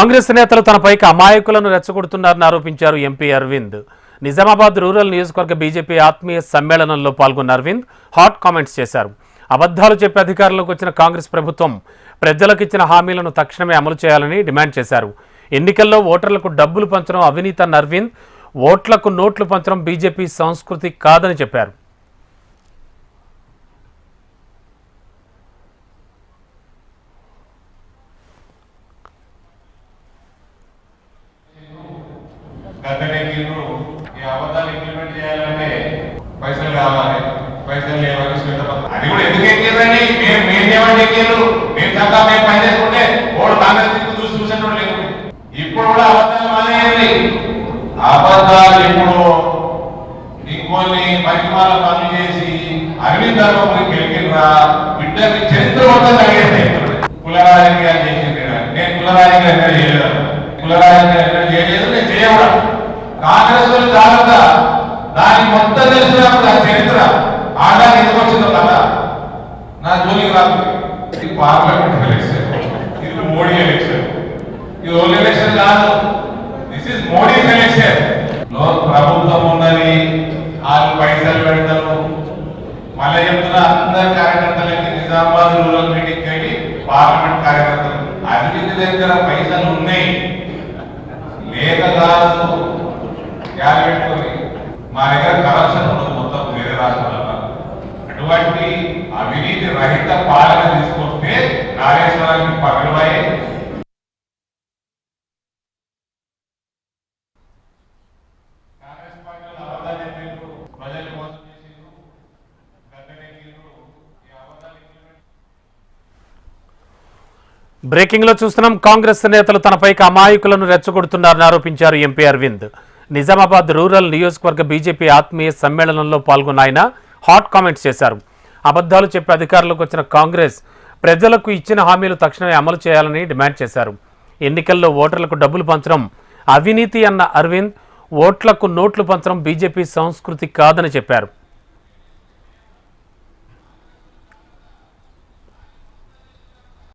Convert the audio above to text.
కాంగ్రెస్ నేతలు తనపైకి అమాయకులను రెచ్చగొడుతున్నారని ఆరోపించారు MP Arvind. Nizamabad rural నియోజకవర్గ బీజేపీ ఆత్మీయ సమ్మేళనంలో పాల్గొన్న అరవింద్ హాట్ కామెంట్స్ చేశారు. అబద్ధాలు చెప్పి అధికారంలోకి వచ్చిన కాంగ్రెస్ ప్రభుత్వం ప్రజలకు ఇచ్చిన హామీలను తక్షణమే అమలు చేయాలని డిమాండ్ చేశారు. ఎన్నికల్లో ఓటర్లకు డబ్బులు పంచడం అవినీతి అన్న అరవింద్, ఓట్లకు నోట్లు పంచడం బీజేపీ సంస్కృతి కాదని చెప్పారు. గద్దెనెక్కిండ్రు. ఈ అబద్ధాలు ఇంప్లిమెంట్ చేయాలంటే పైసలు కావాలి. పైసలు లేవని శ్వేతపత్రం అది కూడా ఎందుకు ఎక్కిందని మేము ఏమంటే ఎక్కిండ్రు. మేము చక్కగా మేము పని చేసుకుంటే ఓడు కాంగ్రెస్ చూసినట్టు లేదు. ఇప్పుడు కూడా అబద్ధాలు మానేయండి. అబద్ధాలు ఇప్పుడు ఇంకొన్ని పరిమాణ పనులు చేసి అరవింద్ ధర్మపురి గెలికిండ్రా బిడ్డకి చరిత్రవంతం అడిగేస్తాయి. కుల రాజకీయాలు చేసింది. నేను కుల రాజకీయాలు చేయలేదు. కుల రాజకీయాలు చేయలేదు, నేను చేయకూడదు. కాంగ్రెస్ వాళ్ళు జాగ్రత్త. దానికి మొత్తం తెలిసినప్పుడు ఆ చరిత్ర ఆడాలి ఎందుకు వచ్చిందో కదా నా జోలికి రాదు. ఇది పార్లమెంట్ ఎలక్షన్, ఇది మోడీ ఎలక్షన్. ఇది ఓన్లీ ఎలక్షన్ కాదు, దిస్ ఇస్ మోడీ ఎలక్షన్. లో ప్రభుత్వం ఉన్నది, వాళ్ళు పైసలు పెడతారు. మళ్ళీ చెప్తున్నా అందరు కార్యకర్తలకి నిజామాబాద్ రూరల్ మీటింగ్ వెళ్ళి పార్లమెంట్ కార్యకర్తలు అభివృద్ధి దగ్గర పైసలు ఉన్నాయి లేక కాదు. పెట్టుకొని మా దగ్గర కరప్షన్ ఉండదు మొత్తం వేరే రాష్ట్రాలలో. అటువంటి అవినీతి రహిత పాలన తీసుకొస్తే నాగేశ్వరానికి పగలవాయి. కాంగ్రెస్ పార్టీలో అబద్ధాలు చెప్పారు, ప్రజలు మోసం చేసిండ్రు, గద్దెనెక్కిండ్రు. ఈ అబద్ధాలు బ్రేకింగ్ లో చూస్తున్నాం. కాంగ్రెస్ నేతలు తనపైకి అమాయకులను రెచ్చగొడుతున్నారని ఆరోపించారు ఎంపీ అరవింద్. నిజామాబాద్ రూరల్ నియోజకవర్గ బీజేపీ ఆత్మీయ సమ్మేళనంలో పాల్గొన్న ఆయన హాట్ కామెంట్స్ చేశారు. అబద్ధాలు చెప్పి అధికారంలోకి వచ్చిన కాంగ్రెస్ ప్రజలకు ఇచ్చిన హామీలు తక్షణమే అమలు చేయాలని డిమాండ్ చేశారు. ఎన్నికల్లో ఓటర్లకు డబ్బులు పంచడం అవినీతి అన్న అరవింద్, ఓట్లకు నోట్లు పంచడం బీజేపీ సంస్కృతి కాదని చెప్పారు.